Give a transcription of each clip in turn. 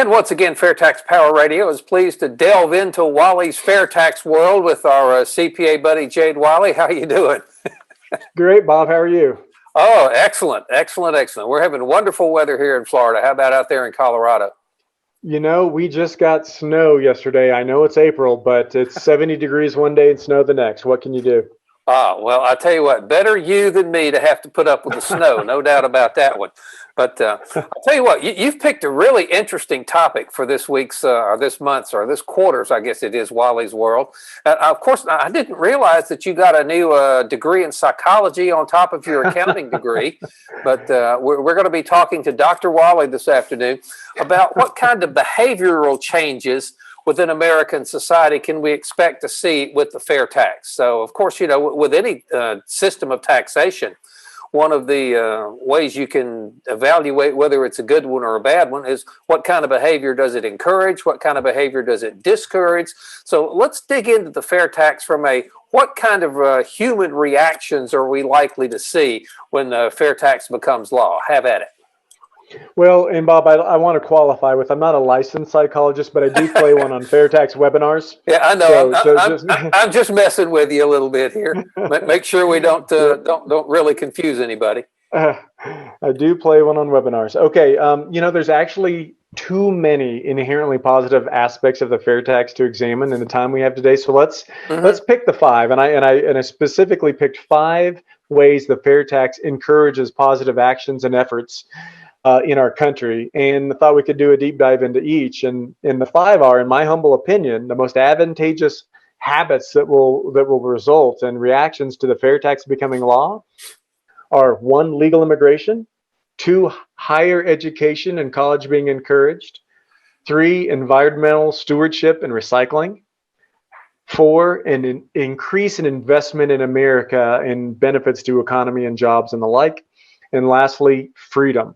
And once again, FAIRtax Power Radio is pleased to delve into Walle's FAIRtax world with our CPA buddy, Jade Walle. How you doing? Great, Bob. How are you? Oh, excellent, excellent, excellent. We're having wonderful weather here in Florida. How about out there in Colorado? You know, we just got snow yesterday. I know it's April, but it's 70 degrees one day and snow the next. What can you do? Well, I tell you what, better you than me to have to put up with the snow, no doubt about that one. But I'll tell you what, you've picked a really interesting topic for this week's, or this month's, or this quarter's, I guess it is, Walle's World. Of course, I didn't realize that you got a new degree in psychology on top of your accounting degree. But we're going to be talking to Dr. Walle this afternoon about what kind of behavioral changes within American society can we expect to see with the fair tax. So, of course, you know, with any system of taxation, one of the ways you can evaluate whether it's a good one or a bad one is what kind of behavior does it encourage? What kind of behavior does it discourage? So let's dig into the fair tax from what kind of human reactions are we likely to see when the fair tax becomes law? Have at it. Well, and Bob, I want to qualify with, I'm not a licensed psychologist, but I do play one on FAIRtax webinars. Yeah, I know. I'm just messing with you a little bit here. Make sure we don't really confuse anybody. I do play one on webinars. Okay, you know, there's actually too many inherently positive aspects of the fair tax to examine in the time we have today. So let's pick the five, and I specifically picked 5 ways the fair tax encourages positive actions and efforts in our country, and I thought we could do a deep dive into each. And the 5 are, in my humble opinion, the most advantageous habits that will result in reactions to the fair tax becoming law are: 1, legal immigration; 2, higher education and college being encouraged; 3, environmental stewardship and recycling; 4, an increase in investment in America and benefits to economy and jobs and the like; and lastly, freedom.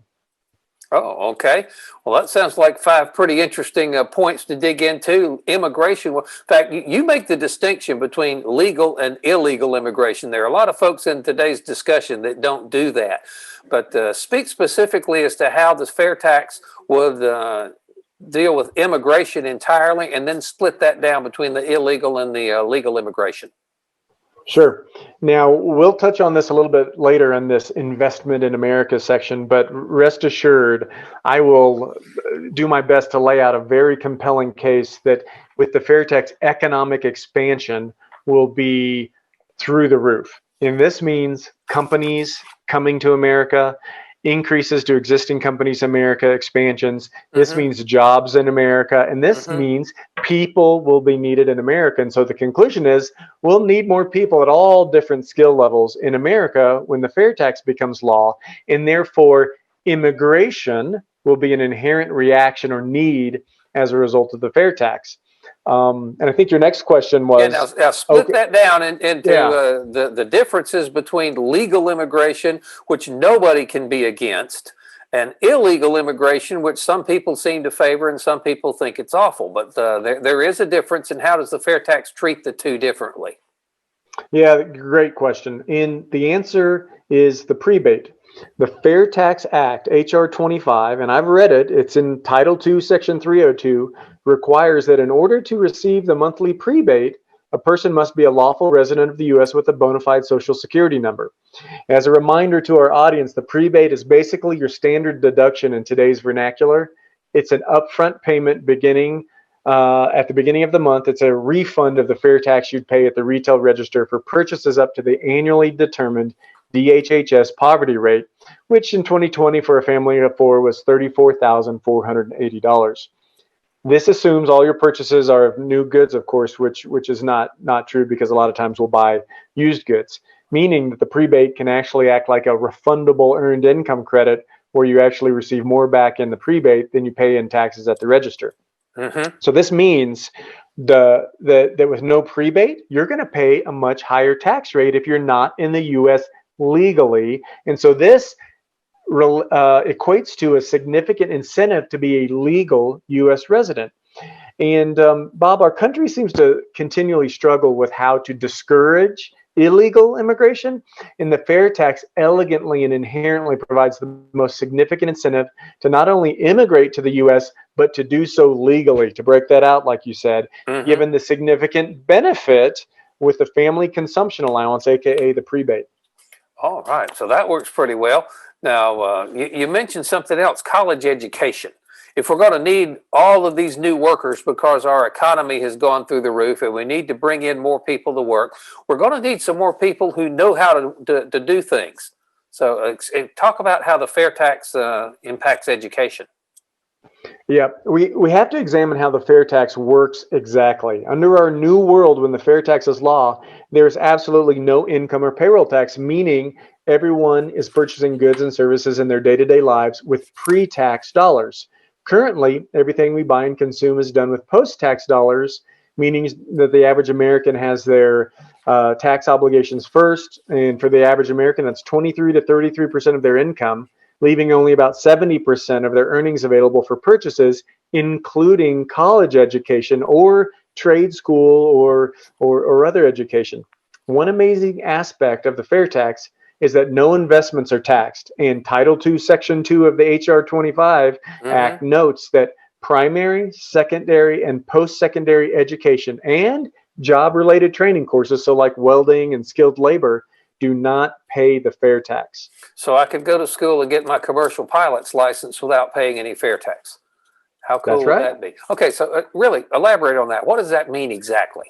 Oh, okay. Well, that sounds like 5 pretty interesting points to dig into. Immigration. Well, in fact, you make the distinction between legal and illegal immigration. There are a lot of folks in today's discussion that don't do that. But speak specifically as to how the fair tax would deal with immigration entirely, and then split that down between the illegal and the legal immigration. Sure. Now, we'll touch on this a little bit later in this investment in America section, but rest assured, I will do my best to lay out a very compelling case that with the fair tax, economic expansion will be through the roof. And this means companies coming to America, increases to existing companies in America, expansions. This means jobs in America, and this means people will be needed in America. And so the conclusion is we'll need more people at all different skill levels in America when the fair tax becomes law, and therefore immigration will be an inherent reaction or need as a result of the fair tax. And I think your next question was... Yeah, now split that down into the differences between legal immigration, which nobody can be against, and illegal immigration, which some people seem to favor and some people think it's awful. But there is a difference, and how does the fair tax treat the two differently? Yeah, great question. And the answer is the prebate. The Fair Tax Act, H.R. 25, and I've read it, it's in Title II, Section 302, requires that in order to receive the monthly prebate, a person must be a lawful resident of the U.S. with a bona fide Social Security number. As a reminder to our audience, the prebate is basically your standard deduction in today's vernacular. It's an upfront payment beginning at the beginning of the month. It's a refund of the fair tax you'd pay at the retail register for purchases up to the annually determined DHHS poverty rate, which in 2020 for a family of 4 was $34,480. This assumes all your purchases are of new goods, of course, which is not true, because a lot of times we'll buy used goods, meaning that the prebate can actually act like a refundable earned income credit where you actually receive more back in the prebate than you pay in taxes at the register. So this means that with no prebate, you're going to pay a much higher tax rate if you're not in the U.S. legally. And so this equates to a significant incentive to be a legal U.S. resident. And Bob, our country seems to continually struggle with how to discourage illegal immigration, and the fair tax elegantly and inherently provides the most significant incentive to not only immigrate to the U.S., but to do so legally, to break that out, like you said, given the significant benefit with the family consumption allowance, aka the prebate. All right, so that works pretty well. Now, you mentioned something else, college education. If we're going to need all of these new workers because our economy has gone through the roof and we need to bring in more people to work, we're going to need some more people who know how to do things. So talk about how the fair tax impacts education. Yeah, we have to examine how the fair tax works exactly. Under our new world, when the fair tax is law, there's absolutely no income or payroll tax, meaning everyone is purchasing goods and services in their day-to-day lives with pre-tax dollars. Currently, everything we buy and consume is done with post-tax dollars, meaning that the average American has their tax obligations first. And for the average American, that's 23 to 33% of their income, leaving only about 70% of their earnings available for purchases, including college education or trade school or other education. One amazing aspect of the fair tax is that no investments are taxed. And Title II, Section 2 of the HR 25 Act notes that primary, secondary, and post-secondary education and job-related training courses, so like welding and skilled labor, do not pay the fair tax. So I could go to school and get my commercial pilot's license without paying any fair tax. How cool would that be? Okay, so really elaborate on that. What does that mean exactly?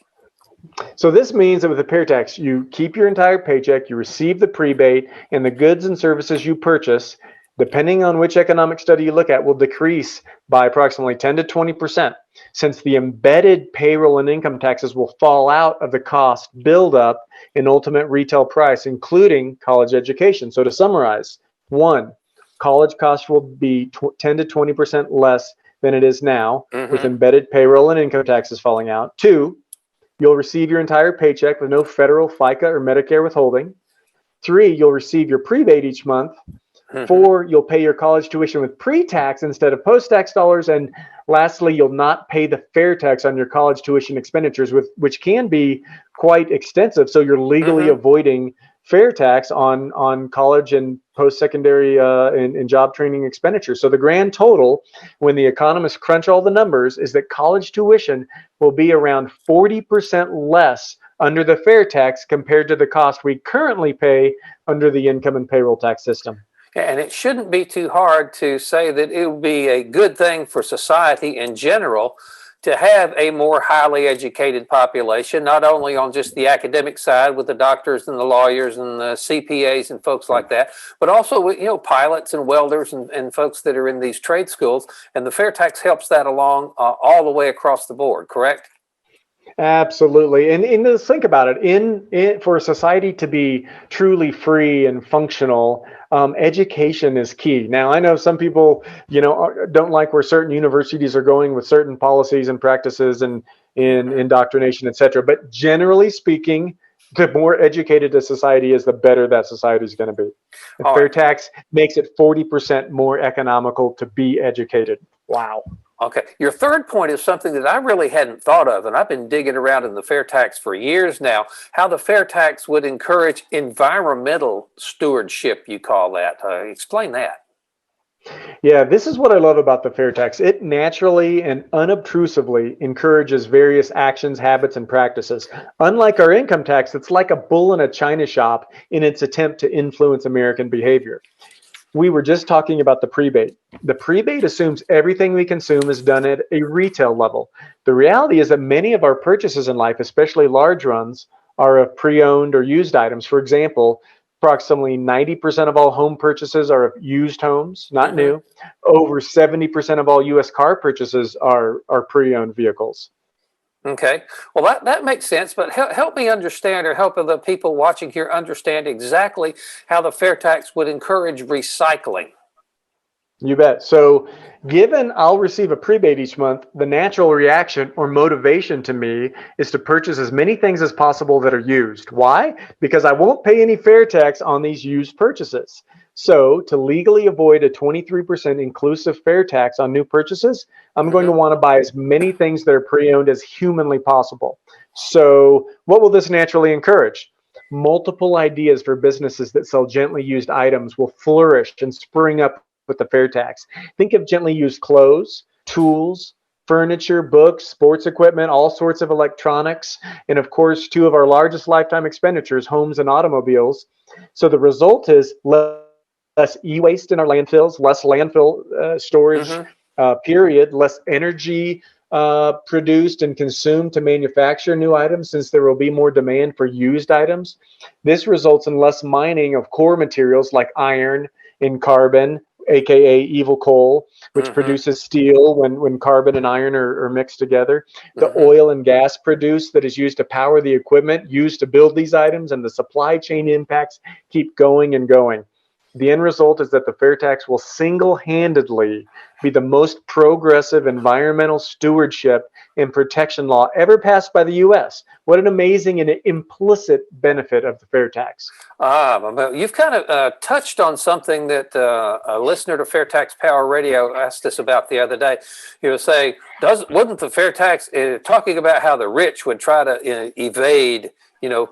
So this means that with the fair tax, you keep your entire paycheck, you receive the prebate, and the goods and services you purchase, depending on which economic study you look at, will decrease by approximately 10 to 20%, since the embedded payroll and income taxes will fall out of the cost buildup in ultimate retail price, including college education. So to summarize, 1, college costs will be 10 to 20% less than it is now, with embedded payroll and income taxes falling out. 2, you'll receive your entire paycheck with no federal FICA or Medicare withholding. 3, you'll receive your prebate each month. 4, you'll pay your college tuition with pre-tax instead of post-tax dollars. And lastly, you'll not pay the fair tax on your college tuition expenditures, which can be quite extensive. So you're legally avoiding fair tax on college and post-secondary and job training expenditures. So the grand total, when the economists crunch all the numbers, is that college tuition will be around 40% less under the fair tax compared to the cost we currently pay under the income and payroll tax system. And it shouldn't be too hard to say that it would be a good thing for society in general to have a more highly educated population, not only on just the academic side with the doctors and the lawyers and the CPAs and folks like that, but also with, pilots and welders and folks that are in these trade schools. And the fair tax helps that along all the way across the board, correct? Absolutely. And just think about it. For a society to be truly free and functional, education is key. Now, I know some people, don't like where certain universities are going with certain policies and practices and in indoctrination, et cetera. But generally speaking, the more educated a society is, the better that society is going to be. The fair tax makes it 40% more economical to be educated. Wow. Okay. Your third point is something that I really hadn't thought of, and I've been digging around in the fair tax for years now, how the fair tax would encourage environmental stewardship, you call that. Explain that. Yeah, this is what I love about the fair tax. It naturally and unobtrusively encourages various actions, habits, and practices. Unlike our income tax, it's like a bull in a china shop in its attempt to influence American behavior. We were just talking about the prebate. The prebate assumes everything we consume is done at a retail level. The reality is that many of our purchases in life, especially large runs, are of pre-owned or used items. For example, approximately 90% of all home purchases are of used homes, not new. Over 70% of all U.S. car purchases are pre-owned vehicles. Okay. Well, that makes sense, but help me understand, or help the people watching here understand exactly how the fair tax would encourage recycling. You bet. So given I'll receive a prebate each month, the natural reaction or motivation to me is to purchase as many things as possible that are used. Why? Because I won't pay any fair tax on these used purchases. So to legally avoid a 23% inclusive fair tax on new purchases, I'm going to want to buy as many things that are pre-owned as humanly possible. So what will this naturally encourage? Multiple ideas for businesses that sell gently used items will flourish and spring up with the fair tax. Think of gently used clothes, tools, furniture, books, sports equipment, all sorts of electronics, and of course, two of our largest lifetime expenditures, homes and automobiles. So the result is less e-waste in our landfills, less landfill storage, Mm-hmm. period, less energy produced and consumed to manufacture new items, since there will be more demand for used items. This results in less mining of core materials like iron and carbon, aka evil coal, which Mm-hmm. produces steel when carbon and iron are mixed together. The Mm-hmm. oil and gas produced that is used to power the equipment used to build these items, and the supply chain impacts keep going and going. The end result is that the fair tax will single-handedly be the most progressive environmental stewardship and protection law ever passed by the U.S. What an amazing and implicit benefit of the fair tax. Well, you've kind of touched on something that a listener to Fair Tax Power Radio asked us about the other day. He was saying, wouldn't the fair tax, talking about how the rich would try to evade,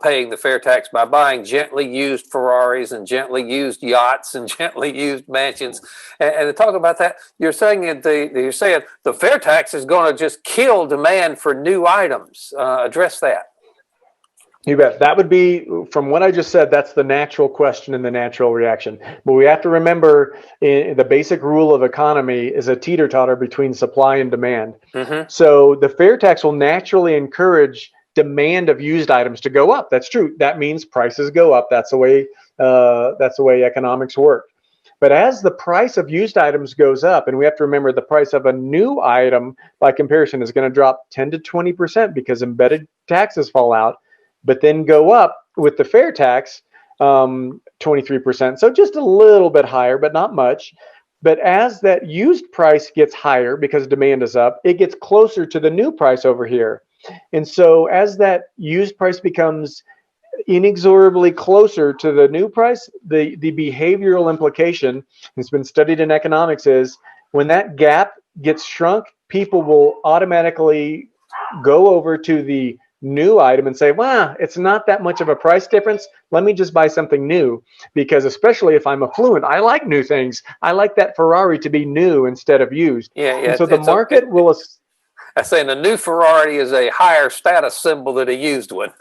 paying the fair tax by buying gently used Ferraris and gently used yachts and gently used mansions, and to talk about that, you're saying the fair tax is going to just kill demand for new items. Address that. You bet. That would be, from what I just said, that's the natural question and the natural reaction. But we have to remember the basic rule of economy is a teeter-totter between supply and demand. Mm-hmm. So the fair tax will naturally encourage demand of used items to go up. That's true. That means prices go up. That's the way economics work. But as the price of used items goes up, and we have to remember the price of a new item by comparison is going to drop 10 to 20% because embedded taxes fall out, but then go up with the fair tax 23%. So just a little bit higher, but not much. But as that used price gets higher because demand is up, it gets closer to the new price over here. And so as that used price becomes inexorably closer to the new price, the behavioral implication has been studied in economics is when that gap gets shrunk, people will automatically go over to the new item and say, wow, it's not that much of a price difference. Let me just buy something new. Because especially if I'm affluent, I like new things. I like that Ferrari to be new instead of used. Yeah, And so the market will. I'm saying a new Ferrari is a higher status symbol than a used one.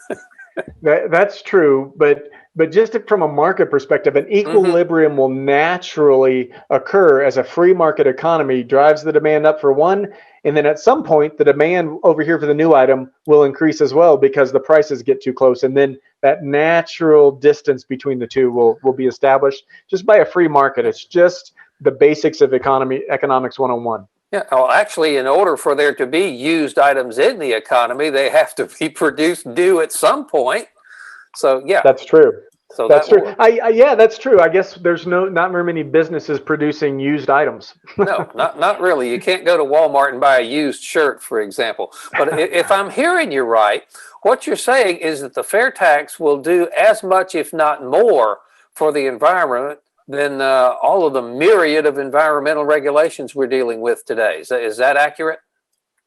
That's true, but just from a market perspective, an equilibrium will naturally occur as a free market economy drives the demand up for one, and then at some point the demand over here for the new item will increase as well because the prices get too close, and then that natural distance between the two will be established just by a free market. It's just the basics of economics 101. Yeah, well, actually, in order for there to be used items in the economy, they have to be produced new at some point. So, yeah. That's true. So that's true. Yeah, that's true. I guess there's not very many businesses producing used items. No, not really. You can't go to Walmart and buy a used shirt, for example. But if I'm hearing you right, what you're saying is that the fair tax will do as much, if not more, for the environment than all of the myriad of environmental regulations we're dealing with today. Is that accurate?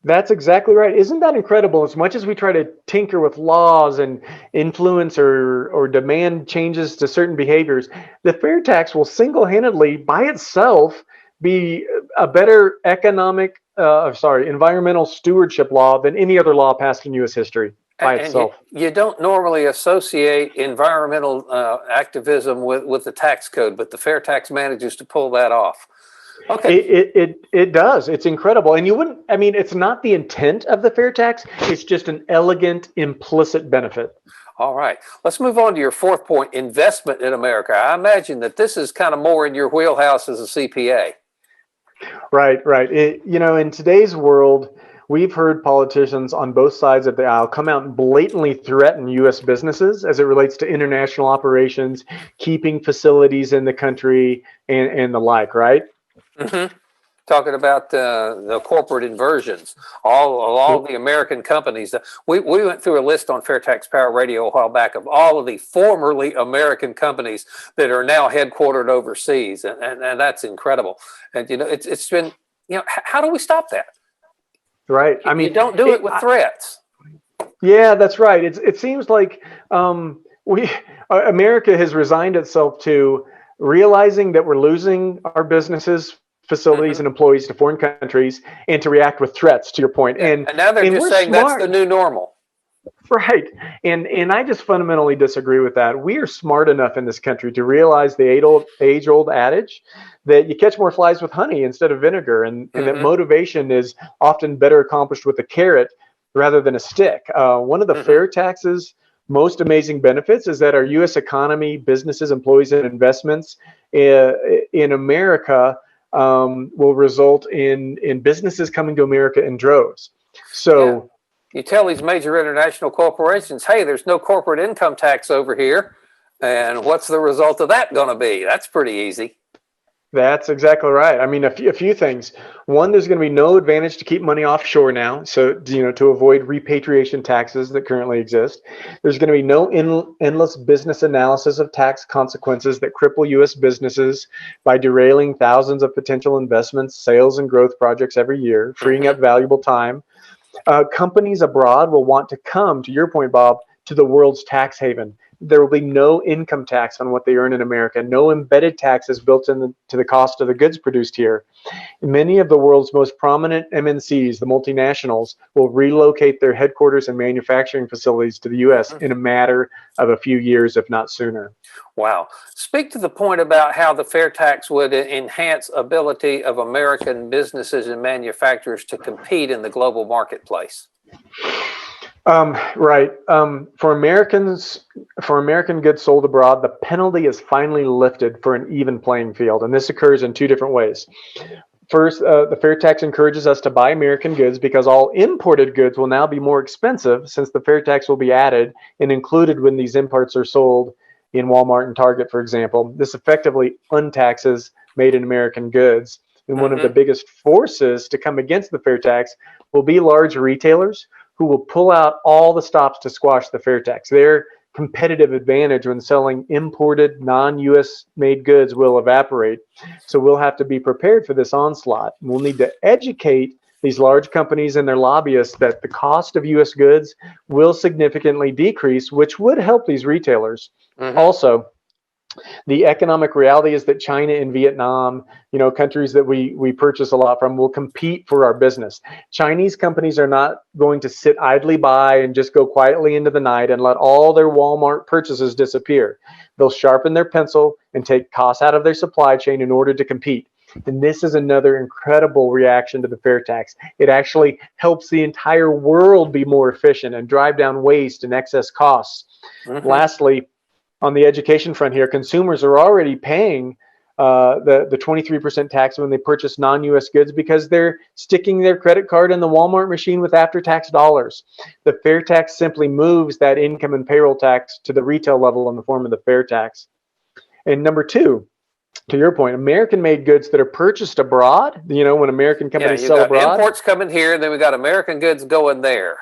That's exactly right. Isn't that incredible? As much as we try to tinker with laws and influence or demand changes to certain behaviors, the fair tax will single-handedly, by itself, be a better environmental stewardship law than any other law passed in U.S. history. By itself. You don't normally associate environmental activism with the tax code, but the fair tax manages to pull that off. Okay. It does. It's incredible. And it's not the intent of the fair tax. It's just an elegant, implicit benefit. All right. Let's move on to your fourth point, investment in America. I imagine that this is kind of more in your wheelhouse as a CPA. Right. In today's world, we've heard politicians on both sides of the aisle come out and blatantly threaten U.S. businesses as it relates to international operations, keeping facilities in the country, and the like, right? Mm-hmm. Talking about the corporate inversions, all the American companies. We went through a list on Fair Tax Power Radio a while back of all of the formerly American companies that are now headquartered overseas, and that's incredible. And it's been how do we stop that? Right. You don't do it with threats. Yeah, that's right. It seems like America has resigned itself to realizing that we're losing our businesses facilities and employees to foreign countries and to react with threats, to your point. Yeah. And now they're just we're saying smart. that's the new normal. Right. And I just fundamentally disagree with that. We are smart enough in this country to realize the age-old adage that you catch more flies with honey instead of vinegar, and that motivation is often better accomplished with a carrot rather than a stick. One of the fair taxes most amazing benefits is that our U.S. economy, businesses, employees, and investments in America will result in businesses coming to America in droves. So you tell these major international corporations, hey, there's no corporate income tax over here. And what's the result of that going to be? That's pretty easy. That's exactly right. I mean, a few things. One, there's going to be no advantage to keep money offshore now, so to avoid repatriation taxes that currently exist. There's going to be no endless business analysis of tax consequences that cripple U.S. businesses by derailing thousands of potential investments, sales, and growth projects every year, freeing up valuable time. Companies abroad will want to come, to your point, Bob, to the world's tax haven. There will be no income tax on what they earn in America, no embedded taxes built into the cost of the goods produced here. Many of the world's most prominent MNCs, the multinationals, will relocate their headquarters and manufacturing facilities to the U.S. in a matter of a few years, if not sooner. Wow. Speak to the point about how the fair tax would enhance ability of American businesses and manufacturers to compete in the global marketplace. Right. For American goods sold abroad, the penalty is finally lifted for an even playing field. And this occurs in two different ways. First, the fair tax encourages us to buy American goods because all imported goods will now be more expensive, since the fair tax will be added and included when these imports are sold in Walmart and Target, for example. This effectively untaxes made in American goods. And one of the biggest forces to come against the fair tax will be large retailers who will pull out all the stops to squash the fair tax. Their competitive advantage when selling imported non-U.S. made goods will evaporate. So we'll have to be prepared for this onslaught. We'll need to educate these large companies and their lobbyists that the cost of U.S. goods will significantly decrease, which would help these retailers. Also, the economic reality is that China and Vietnam, countries that we purchase a lot from, will compete for our business. Chinese companies are not going to sit idly by and just go quietly into the night and let all their Walmart purchases disappear. They'll sharpen their pencil and take costs out of their supply chain in order to compete. And this is another incredible reaction to the fair tax. It actually helps the entire world be more efficient and drive down waste and excess costs. Lastly, on the education front here, consumers are already paying the 23% tax when they purchase non-U.S. goods because they're sticking their credit card in the Walmart machine with after-tax dollars. The fair tax simply moves that income and payroll tax to the retail level in the form of the fair tax. And number two, to your point, American-made goods that are purchased abroad, when American companies sell abroad. Imports coming here, and then we got American goods going there.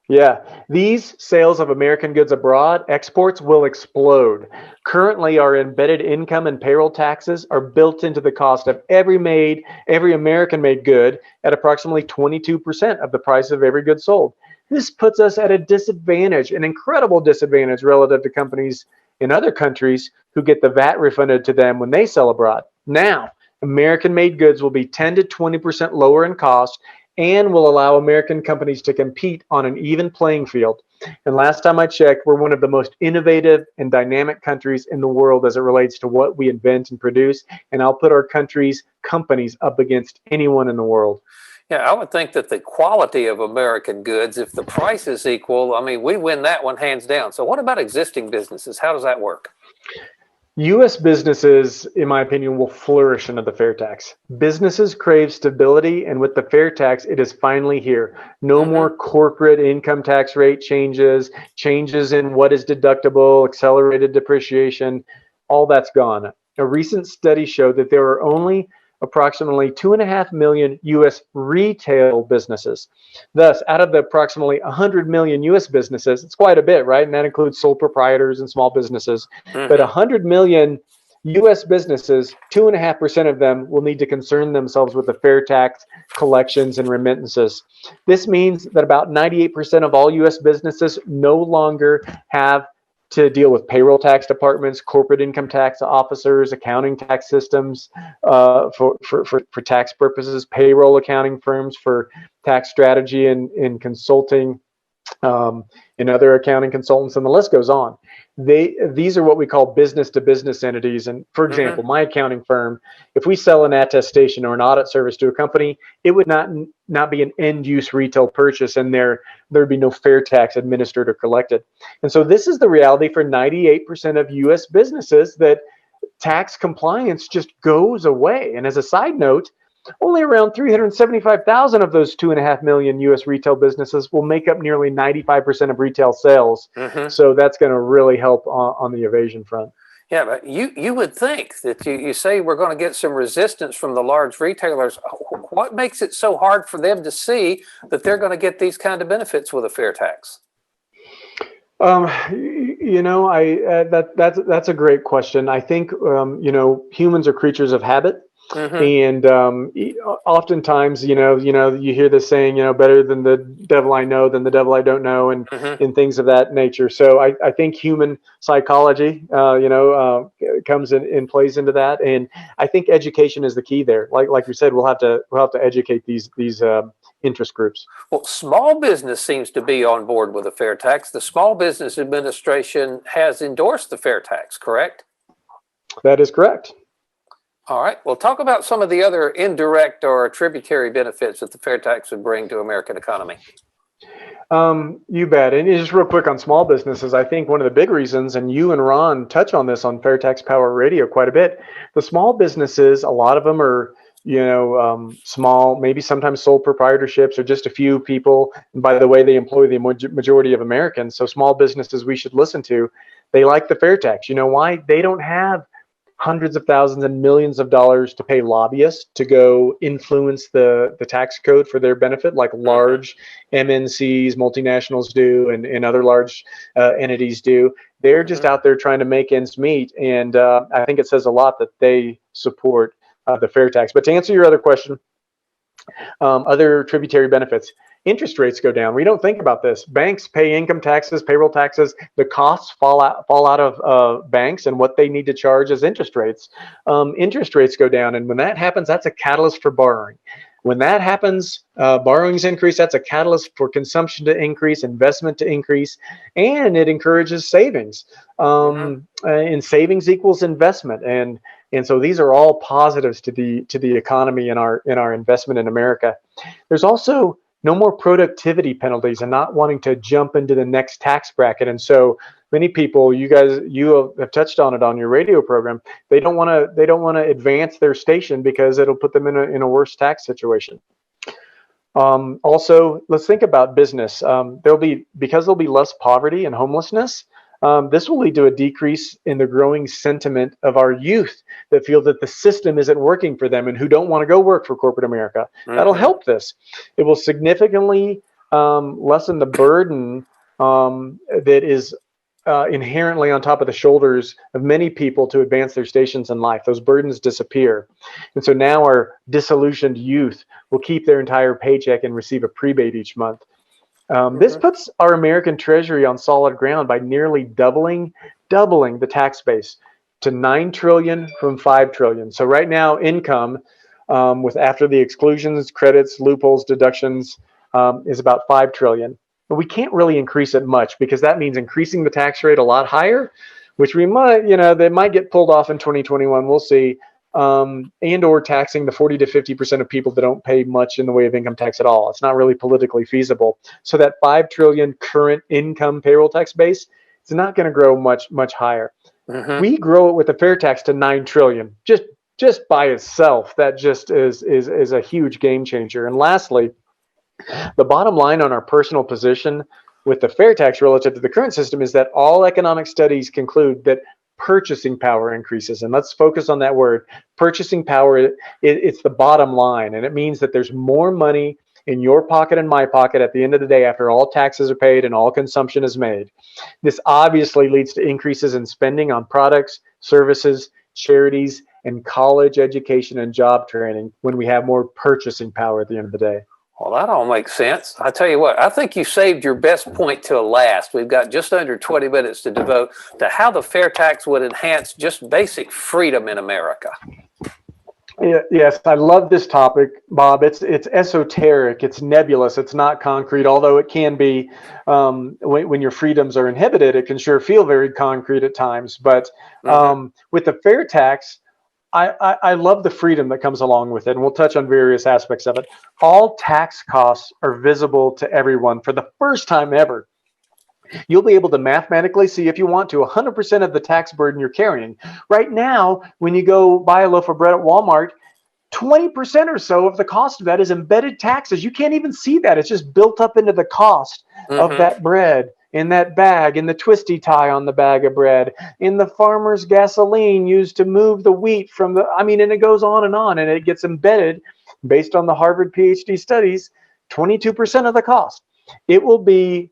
Yeah, these sales of American goods abroad, exports will explode. Currently, our embedded income and payroll taxes are built into the cost of every American-made good at approximately 22% of the price of every good sold. This puts us at a disadvantage, an incredible disadvantage relative to companies in other countries who get the VAT refunded to them when they sell abroad. Now, American-made goods will be 10 to 20% lower in cost and will allow American companies to compete on an even playing field. And last time I checked, we're one of the most innovative and dynamic countries in the world as it relates to what we invent and produce. And I'll put our country's companies up against anyone in the world. Yeah, I would think that the quality of American goods, if the price is equal, we win that one hands down. So what about existing businesses? How does that work? U.S. businesses, in my opinion, will flourish under the fair tax. Businesses crave stability, and with the fair tax, it is finally here. No more corporate income tax rate changes in what is deductible, accelerated depreciation, all that's gone. A recent study showed that there are only approximately 2.5 million U.S. retail businesses. Thus, out of the approximately 100 million U.S. businesses, it's quite a bit, right? And that includes sole proprietors and small businesses. But 100 million U.S. businesses, 2.5% of them will need to concern themselves with the fair tax collections and remittances. This means that about 98% of all U.S. businesses no longer have to deal with payroll tax departments, corporate income tax officers, accounting tax systems for tax purposes, payroll accounting firms for tax strategy and consulting, and other accounting consultants, and the list goes on. These are what we call business to business entities. And for example, my accounting firm, if we sell an attestation or an audit service to a company, it would not be an end use retail purchase, and there'd be no fair tax administered or collected. And so this is the reality for 98% of US businesses, that tax compliance just goes away. And as a side note, only around 375,000 of those 2.5 million U.S. retail businesses will make up nearly 95% of retail sales. So that's going to really help on the evasion front. Yeah, but you would think that you say we're going to get some resistance from the large retailers. What makes it so hard for them to see that they're going to get these kind of benefits with a fair tax? That's a great question. I think humans are creatures of habit. And oftentimes, you hear this saying, better than the devil I know than the devil I don't know, and things of that nature. So I think human psychology, comes in and plays into that. And I think education is the key there. Like you said, we'll have to educate these interest groups. Well, small business seems to be on board with a fair tax. The Small Business Administration has endorsed the fair tax, correct? That is correct. All right. Well, talk about some of the other indirect or tributary benefits that the fair tax would bring to American economy. You bet. And just real quick on small businesses, I think one of the big reasons, and you and Ron touch on this on Fair Tax Power Radio quite a bit, the small businesses, a lot of them are, small, maybe sometimes sole proprietorships or just a few people. And by the way, they employ the majority of Americans. So small businesses we should listen to. They like the fair tax. You know why? They don't have hundreds of thousands and millions of dollars to pay lobbyists to go influence the tax code for their benefit, like large MNCs, multinationals do, and other large entities do. They're just out there trying to make ends meet. And I think it says a lot that they support the fair tax. But to answer your other question, other tributary benefits. Interest rates go down. We don't think about this. Banks pay income taxes, payroll taxes. The costs fall out of banks, and what they need to charge is interest rates. Interest rates go down, and when that happens, that's a catalyst for borrowing. When that happens, borrowings increase. That's a catalyst for consumption to increase, investment to increase, and it encourages savings. And savings equals investment, and so these are all positives to the economy and our investment in America. There's also no more productivity penalties and not wanting to jump into the next tax bracket. And so many people, you have touched on it on your radio program, they don't want to advance their station because it'll put them in a worse tax situation. Also, let's think about business. There'll be less poverty and homelessness. This will lead to a decrease in the growing sentiment of our youth that feel that the system isn't working for them and who don't want to go work for corporate America. That'll help this. It will significantly lessen the burden that is inherently on top of the shoulders of many people to advance their stations in life. Those burdens disappear. And so now our disillusioned youth will keep their entire paycheck and receive a prebate each month. This puts our American Treasury on solid ground by nearly doubling the tax base to $9 trillion from $5 trillion. So right now, income with after the exclusions, credits, loopholes, deductions is about $5 trillion. But we can't really increase it much because that means increasing the tax rate a lot higher, which we might, they might get pulled off in 2021. We'll see. And or taxing the 40 to 50% of people that don't pay much in the way of income tax at all. It's not really politically feasible. So that $5 trillion current income payroll tax base, it's not going to grow much higher. We grow it with the fair tax to $9 trillion. Just by itself, that just is a huge game changer. And lastly, the bottom line on our personal position with the fair tax relative to the current system is that all economic studies conclude that purchasing power increases. And let's focus on that word. Purchasing power, it's the bottom line. And it means that there's more money in your pocket and my pocket at the end of the day after all taxes are paid and all consumption is made. This obviously leads to increases in spending on products, services, charities, and college education and job training when we have more purchasing power at the end of the day. Well, that all makes sense. I tell you what, I think you saved your best point till last. We've got just under 20 minutes to devote to how the fair tax would enhance just basic freedom in America. Yes, I love this topic, Bob. It's esoteric, it's nebulous, it's not concrete. Although it can be, when your freedoms are inhibited, it can sure feel very concrete at times. But with the fair tax, I love the freedom that comes along with it, and we'll touch on various aspects of it. All tax costs are visible to everyone for the first time ever. You'll be able to mathematically see, if you want to, 100% of the tax burden you're carrying. Right now, when you go buy a loaf of bread at Walmart, 20% or so of the cost of that is embedded taxes. You can't even see that. It's just built up into the cost of that bread, in that bag, in the twisty tie on the bag of bread, in the farmer's gasoline used to move the wheat from the, and it goes on, and it gets embedded based on the Harvard PhD studies, 22% of the cost. It will be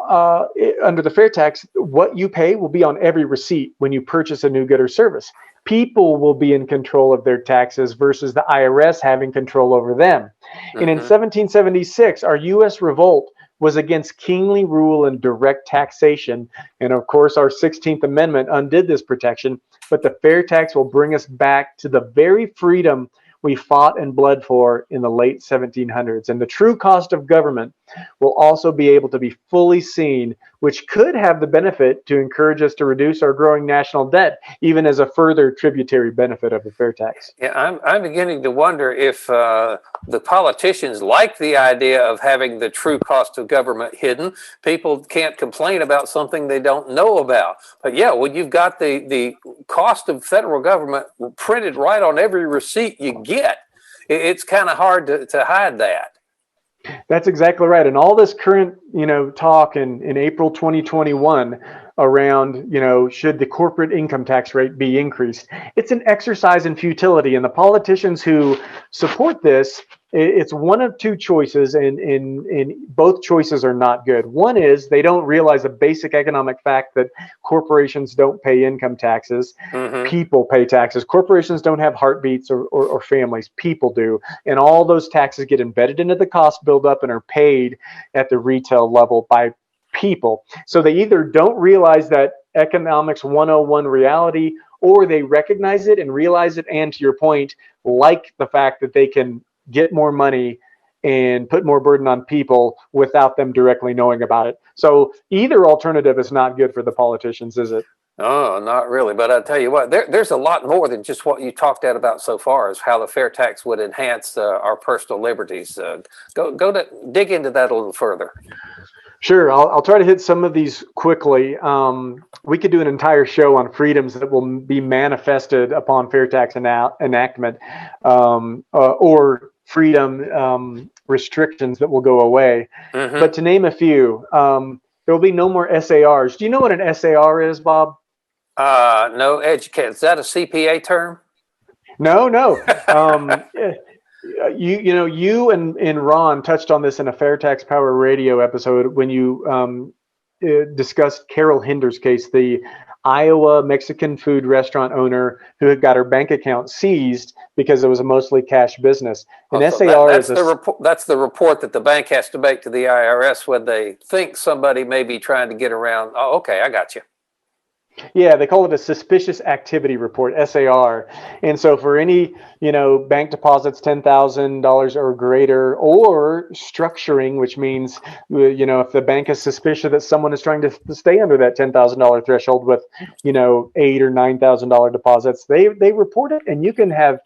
under the fair tax, what you pay will be on every receipt when you purchase a new good or service. People will be in control of their taxes versus the IRS having control over them. And in 1776, our U.S. revolt was against kingly rule and direct taxation. And of course, our 16th Amendment undid this protection. But the fair tax will bring us back to the very freedom we fought and bled for in the late 1700s. And the true cost of government will also be able to be fully seen, which could have the benefit to encourage us to reduce our growing national debt, even as a further tributary benefit of the fair tax. Yeah, I'm beginning to wonder if the politicians like the idea of having the true cost of government hidden. People can't complain about something they don't know about. But yeah, when you've got the cost of federal government printed right on every receipt you get, it's kind of hard to hide that. That's exactly right. And all this current, talk in April 2021 around, should the corporate income tax rate be increased? It's an exercise in futility. And the politicians who support this, it's one of two choices, and both choices are not good. One is they don't realize a basic economic fact that corporations don't pay income taxes. People pay taxes. Corporations don't have heartbeats or families. People do. And all those taxes get embedded into the cost buildup and are paid at the retail level by people. So they either don't realize that economics 101 reality, or they recognize it and realize it, and to your point, like the fact that they can get more money and put more burden on people without them directly knowing about it. So either alternative is not good for the politicians, is it? Oh, not really. But I tell you what, there's a lot more than just what you talked about so far, as how the fair tax would enhance our personal liberties. Dig into that a little further. Sure, I'll try to hit some of these quickly. We could do an entire show on freedoms that will be manifested upon fair tax enactment, or freedom restrictions that will go away. But to name a few, there will be no more SARs. Do you know what an SAR is, Bob? No, educate. Is that a CPA term? No. You and Ron touched on this in a Fair Tax Power Radio episode when you discussed Carol Hinder's case, the Iowa Mexican food restaurant owner who had got her bank account seized because it was a mostly cash business. An SAR that's the report that the bank has to make to the IRS when they think somebody may be trying to get around. Oh, okay, I got you. Yeah, they call it a suspicious activity report, SAR. And so for any, bank deposits $10,000 or greater, or structuring, which means, if the bank is suspicious that someone is trying to stay under that $10,000 threshold with, $8,000 or $9,000 deposits, they report it, and you can have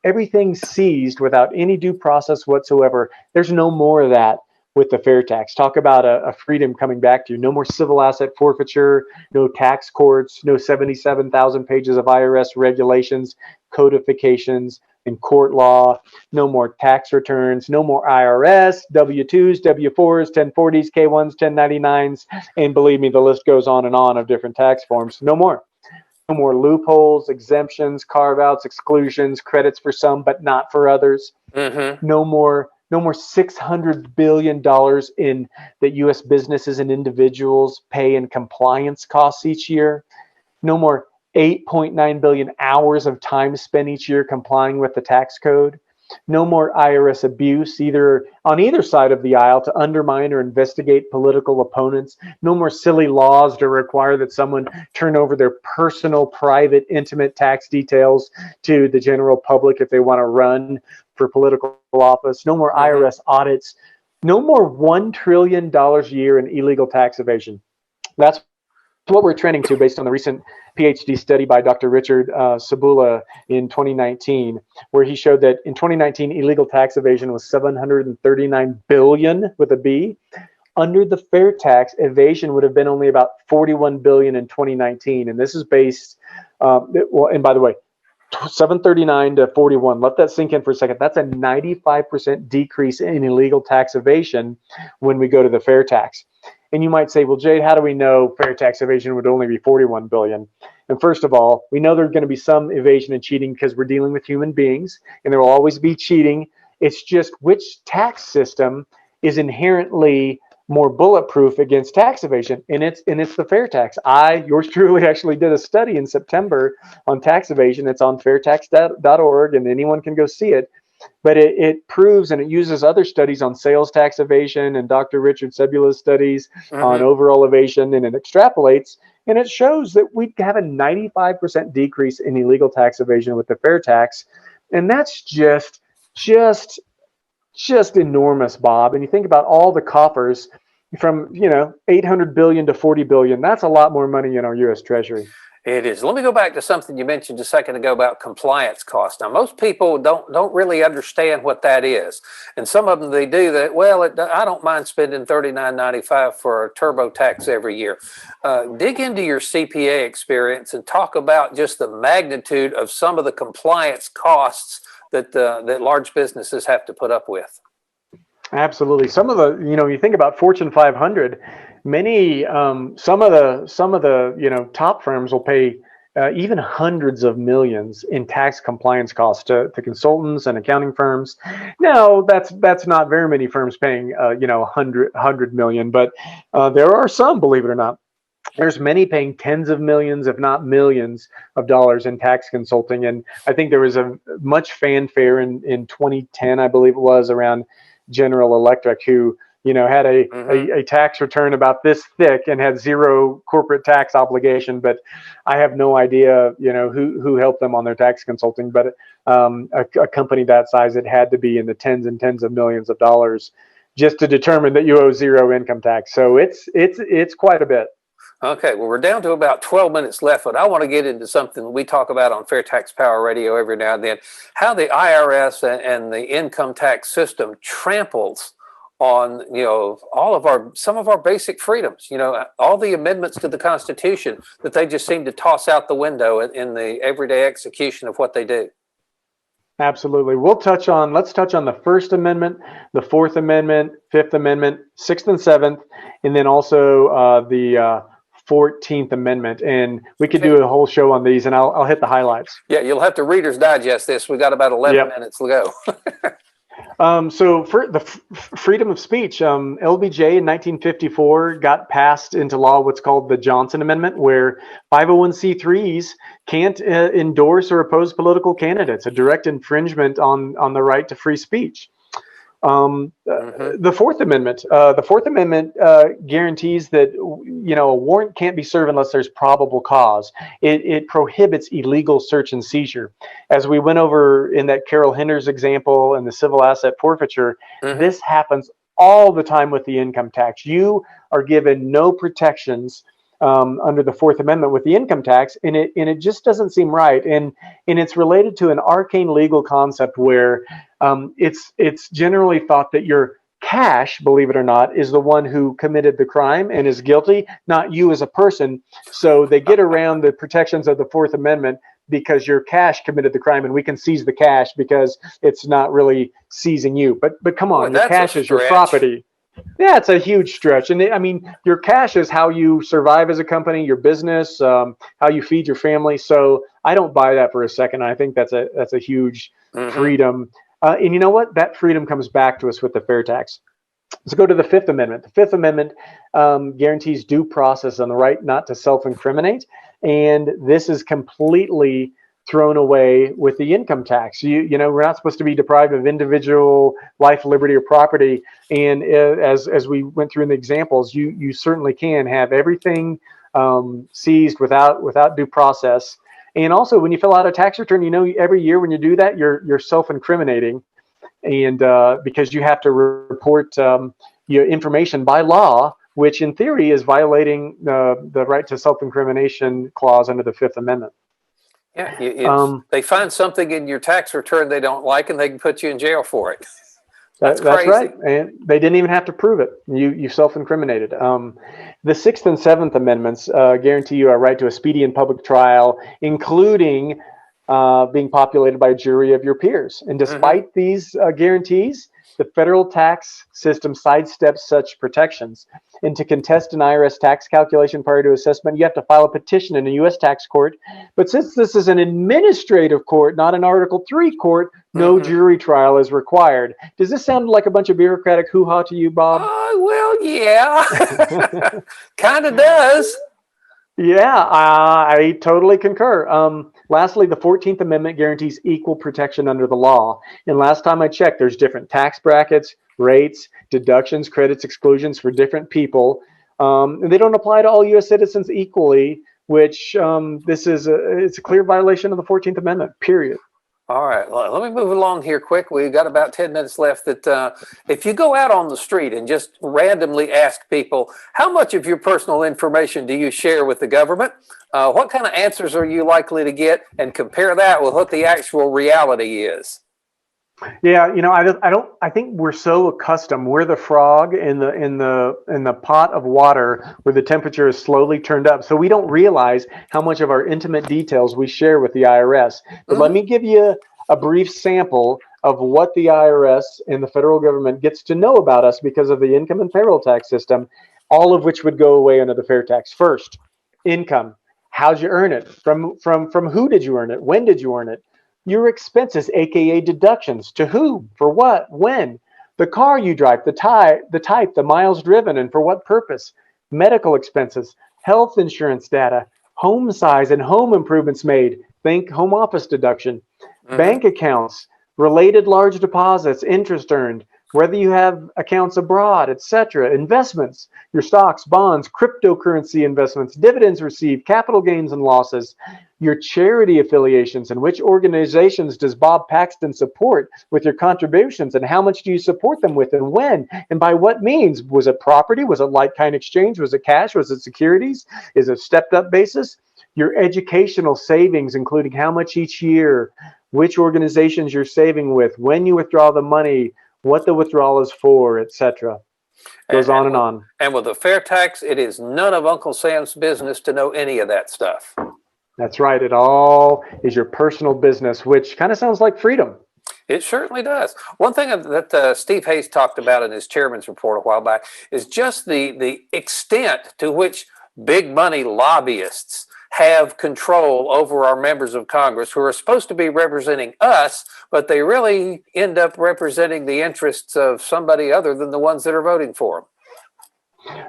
everything seized without any due process whatsoever. There's no more of that with the fair tax. Talk about a freedom coming back to you. No more civil asset forfeiture, no tax courts, no 77,000 pages of IRS regulations, codifications, and court law, no more tax returns, no more IRS, W-2s, W-4s, 1040s, K-1s, 1099s, and believe me, the list goes on of different tax forms. No more. No more loopholes, exemptions, carve-outs, exclusions, credits for some, but not for others. No more $600 billion in that U.S. businesses and individuals pay in compliance costs each year. No more 8.9 billion hours of time spent each year complying with the tax code. No more IRS abuse, either on either side of the aisle, to undermine or investigate political opponents. No more silly laws to require that someone turn over their personal, private, intimate tax details to the general public if they want to run for political office. No more IRS audits. No more $1 trillion a year in illegal tax evasion. That's what we're trending to based on the recent PhD study by Dr. Richard Sabula in 2019, where he showed that in 2019, illegal tax evasion was $739 billion with a B. Under the fair tax, evasion would have been only about $41 billion in 2019. And this is based, and by the way, 739 to 41. Let that sink in for a second. That's a 95% decrease in illegal tax evasion when we go to the fair tax. And you might say, well, Jade, how do we know fair tax evasion would only be 41 billion? And first of all, we know there's going to be some evasion and cheating because we're dealing with human beings, and there will always be cheating. It's just which tax system is inherently more bulletproof against tax evasion, and it's the fair tax. Yours truly, actually did a study in September on tax evasion. It's on fairtax.org, and anyone can go see it. But it proves, and it uses other studies on sales tax evasion and Dr. Richard Sebula's studies on overall evasion, and it extrapolates, and it shows that we have a 95% decrease in illegal tax evasion with the fair tax, and that's just enormous, Bob. And you think about all the coffers from 800 billion to 40 billion. That's a lot more money in our U.S. Treasury. It is. Let me go back to something you mentioned a second ago about compliance costs. Now, most people don't really understand what that is, and some of them they do that. Well, I don't mind spending $39.95 for a TurboTax every year. Dig into your CPA experience and talk about just the magnitude of some of the compliance costs that large businesses have to put up with. Absolutely. Some of the, you think about Fortune 500, many, some of the, top firms will pay even hundreds of millions in tax compliance costs to consultants and accounting firms. Now, that's not very many firms paying, 100 million, but there are some, believe it or not. There's many paying tens of millions, if not millions, of dollars in tax consulting. And I think there was a much fanfare in 2010, I believe it was, around General Electric, who had a tax return about this thick and had zero corporate tax obligation. But I have no idea, who helped them on their tax consulting. But a company that size, it had to be in the tens and tens of millions of dollars just to determine that you owe zero income tax. So it's quite a bit. Okay, well, we're down to about 12 minutes left, but I want to get into something we talk about on Fair Tax Power Radio every now and then, how the IRS and the income tax system tramples on, some of our basic freedoms, all the amendments to the Constitution that they just seem to toss out the window in the everyday execution of what they do. Absolutely. Let's touch on the First Amendment, the Fourth Amendment, Fifth Amendment, Sixth and Seventh, and then also the 14th Amendment, and we could do a whole show on these, and I'll hit the highlights. Yeah, you'll have to Reader's Digest this. We got about 11 minutes to go. So for the freedom of speech, LBJ in 1954 got passed into law what's called the Johnson Amendment, where 501c3s can't endorse or oppose political candidates, a direct infringement on the right to free speech. The Fourth Amendment. Guarantees that a warrant can't be served unless there's probable cause. It prohibits illegal search and seizure. As we went over in that Carol Henders example and the civil asset forfeiture, this happens all the time with the income tax. You are given no protections under the Fourth Amendment with the income tax, and it just doesn't seem right. And it's related to an arcane legal concept where it's generally thought that your cash, believe it or not, is the one who committed the crime and is guilty, not you as a person. So they get around the protections of the Fourth Amendment because your cash committed the crime, and we can seize the cash because it's not really seizing you. But come on, your cash is your property. Yeah, it's a huge stretch. And your cash is how you survive as a company, your business, how you feed your family. So I don't buy that for a second. I think that's a huge freedom. And you know what? That freedom comes back to us with the fair tax. Let's go to the Fifth Amendment. The Fifth Amendment guarantees due process and the right not to self-incriminate. And this is completely thrown away with the income tax. You know, we're not supposed to be deprived of individual life, liberty, or property. And as we went through in the examples, you certainly can have everything seized without due process. And also, when you fill out a tax return, you know, every year when you do that, you're self-incriminating, and because you have to report your information by law, which in theory is violating the right to self-incrimination clause under the Fifth Amendment. Yeah, they find something in your tax return they don't like, and they can put you in jail for it. That's right, and they didn't even have to prove it. You self-incriminated. The Sixth and Seventh Amendments guarantee you a right to a speedy and public trial, including being populated by a jury of your peers. And despite these guarantees, the federal tax system sidesteps such protections. And to contest an IRS tax calculation prior to assessment, you have to file a petition in a U.S. tax court. But since this is an administrative court, not an Article III court, no jury trial is required. Does this sound like a bunch of bureaucratic hoo-ha to you, Bob? Well, yeah, kind of does. Yeah, I totally concur. Lastly, the 14th Amendment guarantees equal protection under the law. And last time I checked, there's different tax brackets, rates, deductions, credits, exclusions for different people. And they don't apply to all U.S. citizens equally, which it's a clear violation of the 14th Amendment, period. All right, well, let me move along here quick. We've got about 10 minutes left. That if you go out on the street and just randomly ask people, how much of your personal information do you share with the government? What kind of answers are you likely to get? And compare that with what the actual reality is. Yeah, you know, I think we're so accustomed. We're the frog in the pot of water where the temperature is slowly turned up. So we don't realize how much of our intimate details we share with the IRS. But let me give you a brief sample of what the IRS and the federal government gets to know about us because of the income and payroll tax system, all of which would go away under the fair tax. First, income. How'd you earn it? From who did you earn it? When did you earn it? Your expenses, aka deductions, to who, for what, when, the car you drive, the type, the miles driven, and for what purpose, medical expenses, health insurance data, home size and home improvements made, think home office deduction, bank accounts, related large deposits, interest earned, whether you have accounts abroad, etc., investments, your stocks, bonds, cryptocurrency investments, dividends received, capital gains and losses, your charity affiliations, and which organizations does Bob Paxton support with your contributions, and how much do you support them with, and when, and by what means? Was it property? Was it like-kind exchange? Was it cash? Was it securities? Is it stepped-up basis? Your educational savings, including how much each year, which organizations you're saving with, when you withdraw the money, what the withdrawal is for, etc. Goes on and on. And with a fair tax, it is none of Uncle Sam's business to know any of that stuff. That's right. It all is your personal business, which kind of sounds like freedom. It certainly does. One thing that Steve Hayes talked about in his chairman's report a while back is just the extent to which big money lobbyists have control over our members of Congress who are supposed to be representing us, but they really end up representing the interests of somebody other than the ones that are voting for them.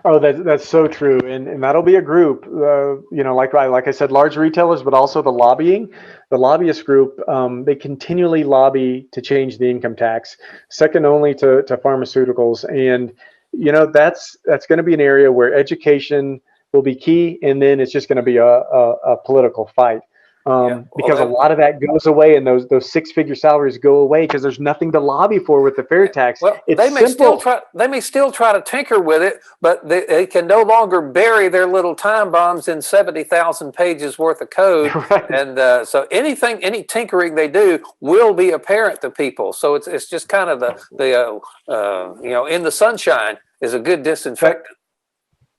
Oh, that's so true, and that'll be a group. You know, like I said, large retailers, but also the lobbyist group. They continually lobby to change the income tax, second only to pharmaceuticals, and you know that's going to be an area where education will be key, and then it's just going to be a political fight. Because a lot of that goes away, and those six-figure salaries go away because there's nothing to lobby for with the fair tax. Well, they may still try to tinker with it, but they can no longer bury their little time bombs in 70,000 pages worth of code. Right. And so any tinkering they do will be apparent to people. So it's just kind of the in the sunshine is a good disinfectant.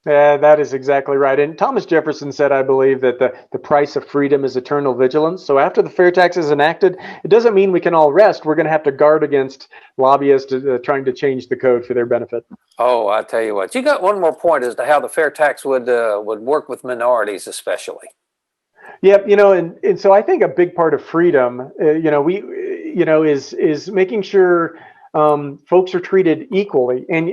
Yeah, that is exactly right. And Thomas Jefferson said, I believe, that the price of freedom is eternal vigilance. So after the fair tax is enacted, it doesn't mean we can all rest. We're going to have to guard against lobbyists trying to change the code for their benefit. Oh, I tell you what, you got one more point as to how the fair tax would work with minorities, especially. Yep, and so I think a big part of freedom, is making sure folks are treated equally, and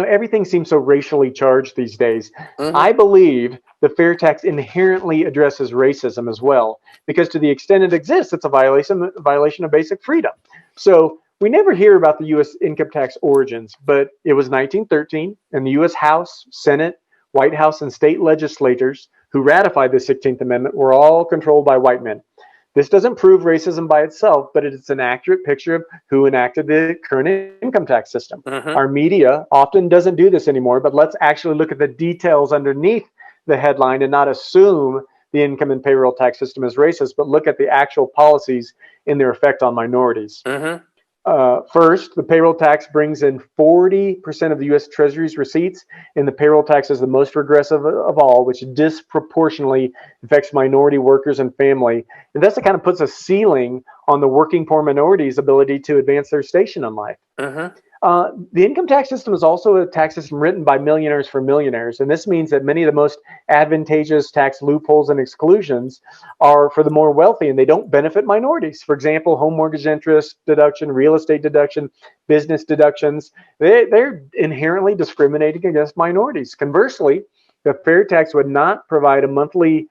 everything seems so racially charged these days. I believe the fair tax inherently addresses racism as well, because to the extent it exists, it's a violation of basic freedom. So we never hear about the U.S. income tax origins, but it was 1913, and the U.S. House, Senate, White House, and state legislators who ratified the 16th Amendment were all controlled by white men. This doesn't prove racism by itself, but it's an accurate picture of who enacted the current income tax system. Our media often doesn't do this anymore, but let's actually look at the details underneath the headline and not assume the income and payroll tax system is racist, but look at the actual policies and their effect on minorities. First, the payroll tax brings in 40% of the U.S. Treasury's receipts, and the payroll tax is the most regressive of all, which disproportionately affects minority workers and family. And thus, it kind of puts a ceiling on the working poor minorities' ability to advance their station in life. The income tax system is also a tax system written by millionaires for millionaires, and this means that many of the most advantageous tax loopholes and exclusions are for the more wealthy, and they don't benefit minorities. For example, home mortgage interest deduction, real estate deduction, business deductions, they're inherently discriminating against minorities. Conversely, the fair tax would not provide a monthly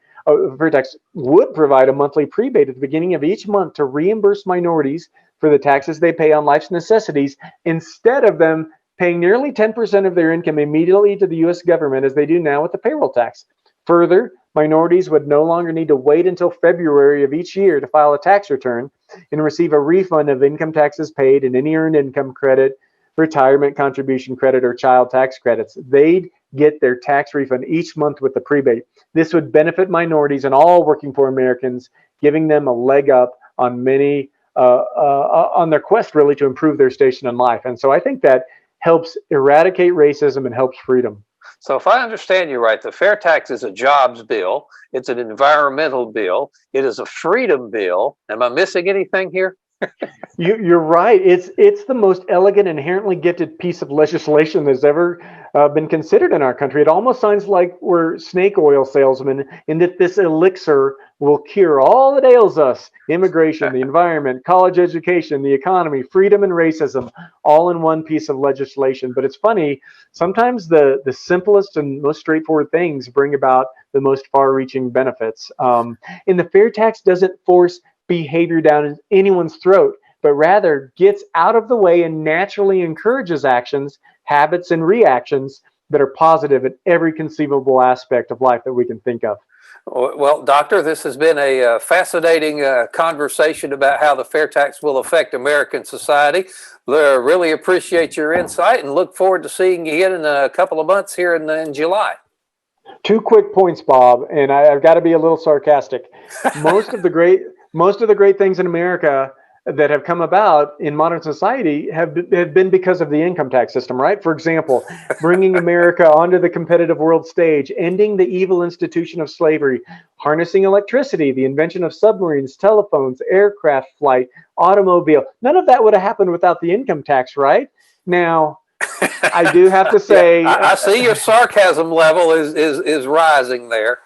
fair tax would provide a monthly prebate at the beginning of each month to reimburse minorities for the taxes they pay on life's necessities, instead of them paying nearly 10% of their income immediately to the U.S. government as they do now with the payroll tax. Further, minorities would no longer need to wait until February of each year to file a tax return and receive a refund of income taxes paid and any earned income credit, retirement contribution credit, or child tax credits. They'd get their tax refund each month with the prebate. This would benefit minorities and all working poor Americans, giving them a leg up on many on their quest really to improve their station in life. And so I think that helps eradicate racism and helps freedom. So if I understand you right, the fair tax is a jobs bill. It's an environmental bill. It is a freedom bill. Am I missing anything here? You're right. It's the most elegant, inherently gifted piece of legislation that's ever been considered in our country. It almost sounds like we're snake oil salesmen, and that this elixir will cure all that ails us: immigration, the environment, college education, the economy, freedom, and racism, all in one piece of legislation. But it's funny, sometimes the simplest and most straightforward things bring about the most far-reaching benefits. And the fair tax doesn't force behavior down anyone's throat, but rather gets out of the way and naturally encourages actions, habits, and reactions that are positive in every conceivable aspect of life that we can think of. Well, Doctor, this has been a fascinating conversation about how the fair tax will affect American society. Really appreciate your insight and look forward to seeing you again in a couple of months here in July. 2 quick points, Bob, and I've got to be a little sarcastic. Most of the great things in America that have come about in modern society have been because of the income tax system, right? For example, bringing America onto the competitive world stage, ending the evil institution of slavery, harnessing electricity, the invention of submarines, telephones, aircraft flight, automobile. None of that would have happened without the income tax, right? Now, I do have to say, yeah, I see your sarcasm level is rising there.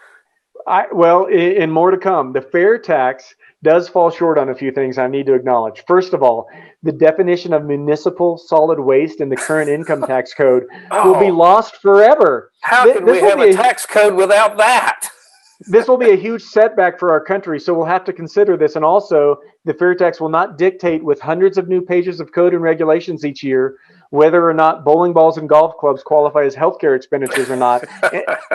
And more to come. The fair tax does fall short on a few things I need to acknowledge. First of all, the definition of municipal solid waste in the current income tax code will be lost forever. How can we have a tax code without that? This will be a huge setback for our country, so we'll have to consider this. And also, the fair tax will not dictate with hundreds of new pages of code and regulations each year whether or not bowling balls and golf clubs qualify as healthcare expenditures or not,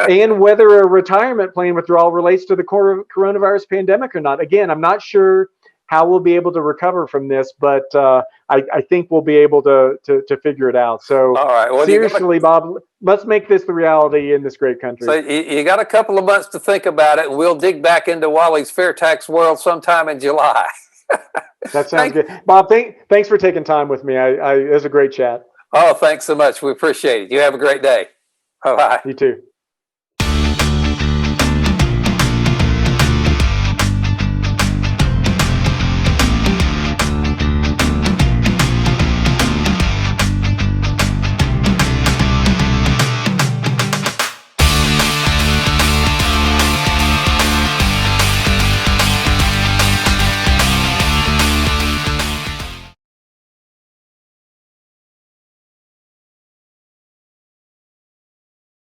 and whether a retirement plan withdrawal relates to the coronavirus pandemic or not. Again, I'm not sure how we'll be able to recover from this, but I think we'll be able to figure it out. So, all right. Well, seriously, Bob, let's make this the reality in this great country. So you got a couple of months to think about it, and we'll dig back into Walle's fair tax world sometime in July. That sounds good. Bob, thanks for taking time with me. It was a great chat. Oh, thanks so much. We appreciate it. You have a great day. Bye-bye. You too.